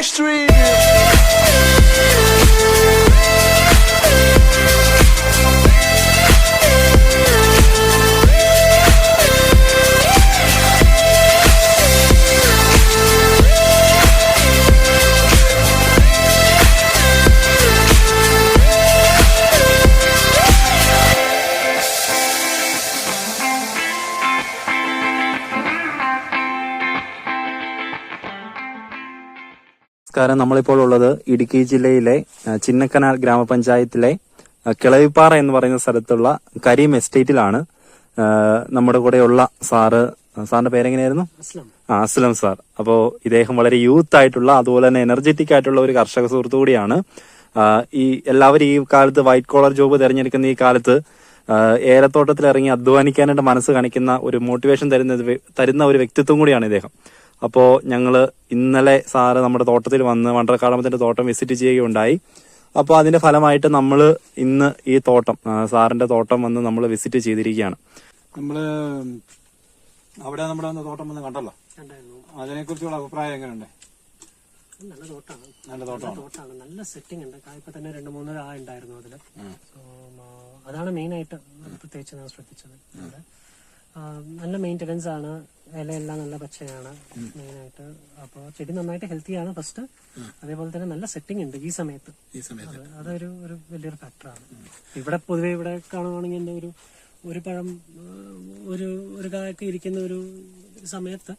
extreme. നമസ്കാരം. നമ്മളിപ്പോൾ ഉള്ളത് ഇടുക്കി ജില്ലയിലെ ചിന്നക്കനാൽ ഗ്രാമപഞ്ചായത്തിലെ കിളവിപ്പാറ എന്ന് പറയുന്ന സ്ഥലത്തുള്ള കരീം എസ്റ്റേറ്റിലാണ്. നമ്മുടെ കൂടെയുള്ള സാറിന്റെ പേരെങ്ങനെയായിരുന്നു? അസ്ലം സാർ. അപ്പോ ഇദ്ദേഹം വളരെ യൂത്ത് ആയിട്ടുള്ള, അതുപോലെ തന്നെ എനർജറ്റിക് ആയിട്ടുള്ള ഒരു കർഷക സുഹൃത്തു കൂടിയാണ്. ഈ എല്ലാവരും ഈ കാലത്ത് വൈറ്റ് കോളർ ജോബ് തിരഞ്ഞെടുക്കുന്ന ഈ കാലത്ത് ഏലത്തോട്ടത്തിൽ ഇറങ്ങി അധ്വാനിക്കാനായിട്ട് മനസ്സ് കാണിക്കുന്ന ഒരു മോട്ടിവേഷൻ തരുന്ന ഒരു വ്യക്തിത്വം കൂടിയാണ് ഇദ്ദേഹം. അപ്പോ ഞങ്ങള് ഇന്നലെ സാറ് നമ്മുടെ തോട്ടത്തിൽ വന്ന് വണ്ടർക്കാടമത്തിന്റെ തോട്ടം വിസിറ്റ് ചെയ്യുകയുണ്ടായി. അപ്പോൾ അതിന്റെ ഫലമായിട്ട് നമ്മള് ഇന്ന് ഈ തോട്ടം, സാറിന്റെ തോട്ടം വന്ന് നമ്മൾ വിസിറ്റ് ചെയ്തിരിക്കുകയാണ്. നമ്മള് അവിടെ നമ്മുടെ തോട്ടം വന്ന് കണ്ടല്ലോ, അതിനെ കുറിച്ചുള്ള അഭിപ്രായം എങ്ങനെയുണ്ട്? നല്ല തോട്ടാണ്, നല്ല തോട്ടമാണ്, നല്ല സെറ്റിംഗ് ഉണ്ട്. ഇപ്പൊ തന്നെ 2-3 ഉണ്ടായിരുന്നു അതില്. അതാണ് മെയിൻ ആയിട്ട് പ്രത്യേകിച്ച് ഞാൻ ശ്രദ്ധിച്ചത്. നല്ല മെയിന്റനൻസ് ആണ്, ഇലയെല്ലാം നല്ല പച്ചയാണ് മെയിൻ ആയിട്ട്. അപ്പൊ ചെടി നന്നായിട്ട് ഹെൽത്തിയാണ് ഫസ്റ്റ്. അതേപോലെ തന്നെ നല്ല സെറ്റിംഗ് ഉണ്ട് ഈ സമയത്ത്. അതൊരു വലിയൊരു ഫാക്ടറാണ്. ഇവിടെ പൊതുവെ ഇവിടെ കാണുവാണെങ്കിൽ എന്റെ ഒരു പഴം ഒരു കായൊക്കെ ഇരിക്കുന്ന ഒരു സമയത്ത്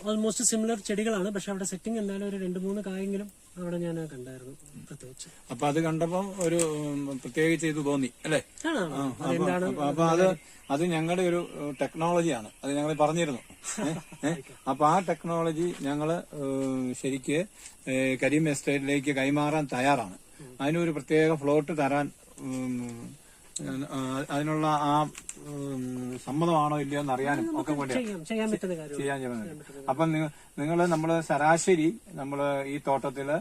ഓൾമോസ്റ്റ് സിമിലർ ചെടികളാണ്. പക്ഷെ അവിടെ സെറ്റിംഗ് എന്തായാലും ഒരു 2-3 കായെങ്കിലും അവിടെ ഞാൻ കണ്ടായിരുന്നു പ്രത്യേകിച്ച്. അപ്പൊ അത് കണ്ടപ്പോ ഒരു പ്രത്യേകിച്ച് ഇത് തോന്നി അല്ലേ? അപ്പൊ അത് ഞങ്ങളുടെ ഒരു ടെക്നോളജിയാണ്, അത് ഞങ്ങൾ പറഞ്ഞിരുന്നു. അപ്പൊ ആ ടെക്നോളജി ഞങ്ങള് ശരിക്ക് കരീം എസ്റ്റേറ്റിലേക്ക് കൈമാറാൻ തയ്യാറാണ്. അതിനൊരു പ്രത്യേക ഫ്ലോട്ട് തരാൻ അതിനുള്ള ആ സമ്മതമാണോ ഇല്ലയോ എന്ന് അറിയാനും ഒക്കെ ചെയ്യാൻ. അപ്പൊ നമ്മള് ശരാശരി ഈ തോട്ടത്തില്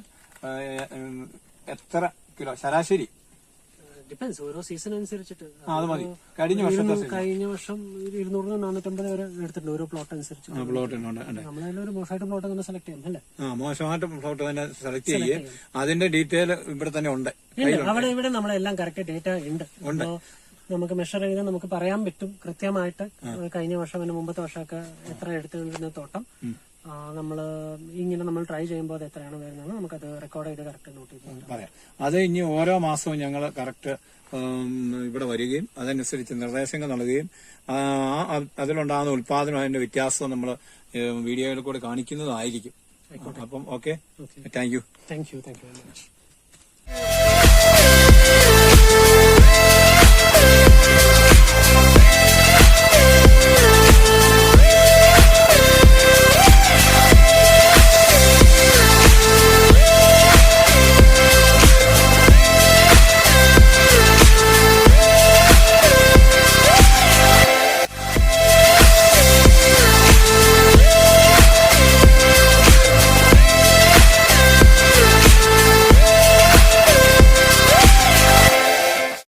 എത്ര കിലോ ശരാശരി? ഡിപ്പെൻസ്, ഓരോ സീസൺ അനുസരിച്ചിട്ട്. അത് മതി. കഴിഞ്ഞ വർഷം 200-450 വരെ എടുത്തിട്ടുണ്ട് ഓരോ പ്ലോട്ട് അനുസരിച്ച്. നമ്മളൊരു മോശമായിട്ട് പ്ലോട്ട് തന്നെ സെലക്ട് ചെയ്യാം അല്ലേ? മോശമായിട്ട് പ്ലോട്ട് തന്നെ സെലക്ട് ചെയ്യേ. അതിന്റെ ഡീറ്റെയിൽ ഇവിടെ തന്നെ ഉണ്ട്. ഇവിടെ നമ്മളെല്ലാം കറക്റ്റ് ഡേറ്റ ഉണ്ട്. നമുക്ക് മെഷർ ചെയ്ത് നമുക്ക് പറയാൻ പറ്റും കൃത്യമായിട്ട് കഴിഞ്ഞ വർഷം അതിന് മുമ്പത്തെ വർഷമൊക്കെ എത്ര എടുത്തുകൊണ്ടിരുന്ന തോട്ടം നമ്മൾ ട്രൈ ചെയ്യുമ്പോൾ അത് എത്രയാണ് വരുന്നത് നമുക്കത് റെക്കോർഡ് ചെയ്ത് കറക്റ്റ് നോട്ട് ചെയ്ത് പറയാം. അത് ഇനി ഓരോ മാസവും ഞങ്ങൾ കറക്റ്റ് ഇവിടെ വരികയും അതനുസരിച്ച് നിർദ്ദേശങ്ങൾ നൽകുകയും അതിലുണ്ടാകുന്ന ഉത്പാദനം അതിന്റെ വ്യത്യാസം നമ്മൾ വീഡിയോയിൽ കൂടെ കാണിക്കുന്നതായിരിക്കും. അപ്പം okay, thank you very much.